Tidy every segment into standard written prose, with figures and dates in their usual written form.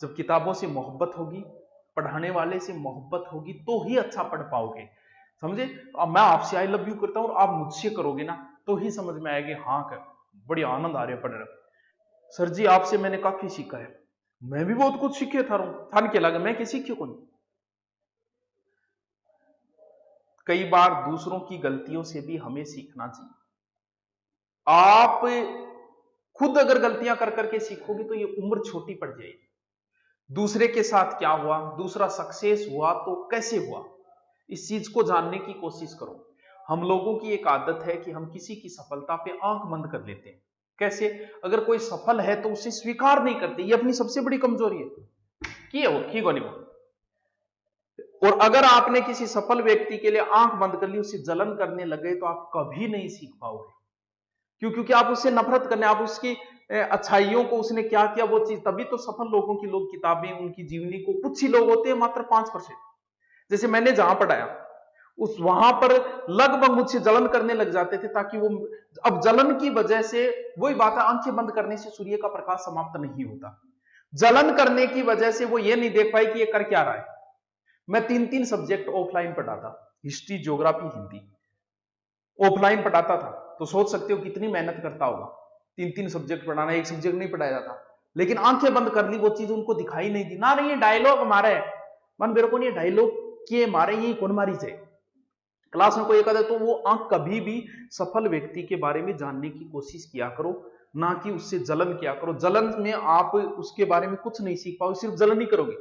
जब किताबों से मोहब्बत होगी, पढ़ाने वाले से मोहब्बत होगी, तो ही अच्छा पढ़ पाओगे। समझे? अब मैं आपसे आई लव यू करता हूं और आप मुझसे करोगे ना, तो ही समझ में आएगी हाँ कर बड़ी आनंद आ रहा है पढ़ रहे। सर जी आपसे मैंने काफी सीखा है। मैं भी बहुत कुछ सीखे थान के लगा मैं किसी क्यों कौन। कई बार दूसरों की गलतियों से भी हमें सीखना चाहिए। आप खुद अगर गलतियां कर करके सीखोगे तो ये उम्र छोटी पड़ जाएगी। दूसरे के साथ क्या हुआ, दूसरा सक्सेस हुआ तो कैसे हुआ, इस चीज को जानने की कोशिश करो। हम लोगों की एक आदत है कि हम किसी की सफलता पे आंख बंद कर लेते हैं। कैसे? अगर कोई सफल है तो उसे स्वीकार नहीं करते, ये अपनी सबसे बड़ी कमजोरी है कि है वो ठीक हो नहीं। और अगर आपने किसी सफल व्यक्ति के लिए आंख बंद कर ली, उसे जलन करने लगे, तो आप कभी नहीं सीख पाओगे। क्यों? क्योंकि आप उससे नफरत करने, आप उसकी अच्छाइयों को, उसने क्या किया वो चीज, तभी तो सफल लोगों की लोग किताबें उनकी जीवनी को, कुछ ही लोग होते हैं मात्र 5%। जैसे मैंने जहां पढ़ाया उस वहां पर लगभग मुझसे जलन करने लग जाते थे, ताकि वो, अब जलन की वजह से वही बात है, आंखें बंद करने से सूर्य का प्रकाश समाप्त नहीं होता। जलन करने की वजह से वो ये नहीं देख पाई कि ये कर क्या रहा है। मैं 3-3 सब्जेक्ट ऑफलाइन पढ़ाता, हिस्ट्री, ज्योग्राफी, हिंदी ऑफलाइन पढ़ाता था। तो सोच सकते हो कितनी मेहनत करता होगा 3-3 सब्जेक्ट पढ़ाना, एक सब्जेक्ट नहीं पढ़ाया जाता। लेकिन आंखें बंद कर ली, वो चीज उनको दिखाई नहीं दी ना। नहीं ये डायलॉग मारे मन मेरे को नहीं, डायलॉग के मारे ये कौन मारी से क्लास में कोई एक आधा, तो वो आंख कभी भी सफल व्यक्ति के बारे में जानने की कोशिश किया करो, ना कि उससे जलन किया करो। जलन में आप उसके बारे में कुछ नहीं सीख पाओगे, सिर्फ जलन ही करोगे।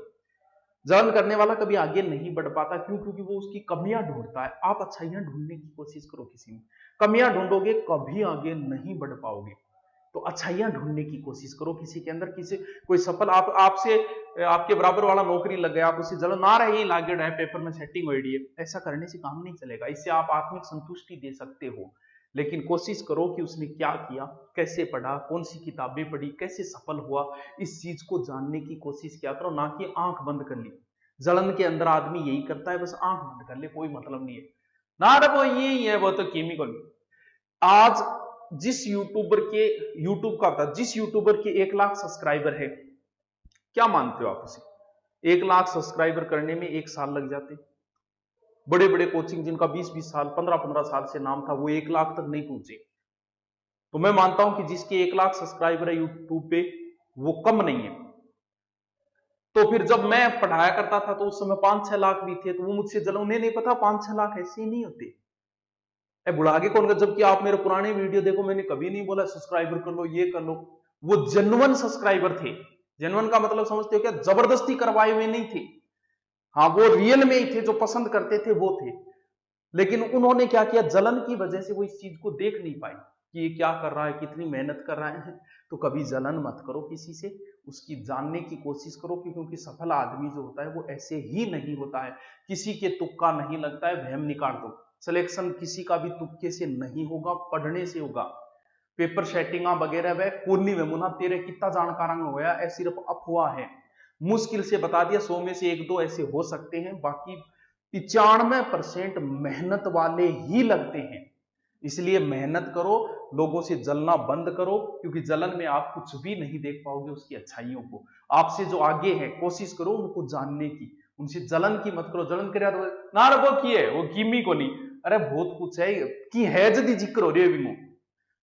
जलन करने वाला कभी आगे नहीं बढ़ पाता। क्यों? क्योंकि वो उसकी कमियां ढूंढता है। आप अच्छाइयां ढूंढने की कोशिश करो किसी में, कमियां ढूंढोगे कभी आगे नहीं बढ़ पाओगे। तो अच्छाइयां ढूंढने की कोशिश करो किसी के अंदर। किसी कोई सफल आपसे आपके बराबर वाला नौकरी लग गया, आप उसे जलन ना रहे लागे रहे पेपर में सेटिंग हो रही है, ऐसा करने से काम नहीं चलेगा। इससे आप आत्मिक संतुष्टि दे सकते हो, लेकिन कोशिश करो कि उसने क्या किया, कैसे पढ़ा, कौन सी किताबें पढ़ी, कैसे सफल हुआ, इस चीज को जानने की कोशिश किया करो, ना कि आंख बंद कर ली। जलन के अंदर आदमी यही करता है, बस आंख बंद कर ले, कोई मतलब नहीं है ना रे वो ये ही है, वो तो केमिकल। आज जिस यूट्यूबर के, यूट्यूब का होता, जिस यूट्यूबर के 1 लाख सब्सक्राइबर है, क्या मानते हो आप उसे? 1 लाख सब्सक्राइबर करने में 1 साल लग जाते। बड़े बड़े कोचिंग जिनका 20-20 साल, 15-15 साल से नाम था, वो 1 लाख तक नहीं पहुंचे। तो मैं मानता हूं कि जिसके 1 लाख सब्सक्राइबर है यूट्यूब पे, वो कम नहीं है। तो फिर जब मैं पढ़ाया करता था तो उस समय 5-6 लाख भी थे, तो वो मुझसे जलन, उन्हें नहीं पता 5-6 लाख ऐसे नहीं होते। बुढ़ा के कौन कर, जबकि आप मेरे पुराने वीडियो देखो, मैंने कभी नहीं बोला सब्सक्राइबर कर लो, ये कर लो। वो जेन्युइन सब्सक्राइबर थे। जेन्युइन का मतलब समझते हो क्या? जबरदस्ती करवाए हुए नहीं थे। हाँ, वो रियल में ही थे, जो पसंद करते थे वो थे। लेकिन उन्होंने क्या किया, जलन की वजह से वो इस चीज को देख नहीं पाई कि ये क्या कर रहा है, कितनी मेहनत कर रहा है। तो कभी जलन मत करो किसी से, उसकी जानने की कोशिश करो, क्योंकि सफल आदमी जो होता है वो ऐसे ही नहीं होता है। किसी के तुक्का नहीं लगता है, वहम निकाल दो। सिलेक्शन किसी का भी तुक्के से नहीं होगा, पढ़ने से होगा। पेपर सेटिंग वगैरह वह कोनी में मुना तेरे कितना जानकार हो गया, ऐसी सिर्फ अफवाह है। मुश्किल से बता दिया, 100 में से 1-2 ऐसे हो सकते हैं, बाकी 95% मेहनत वाले ही लगते हैं। इसलिए मेहनत करो, लोगों से जलना बंद करो, क्योंकि जलन में आप कुछ भी नहीं देख पाओगे उसकी अच्छाइयों को। आपसे जो आगे है, कोशिश करो उनको जानने की, उनसे जलन की मत करो। जलन करे तो ना रखो, की है वो कीमी को नहीं, अरे बहुत कुछ है कि है जदी जिक्र हो रही है भी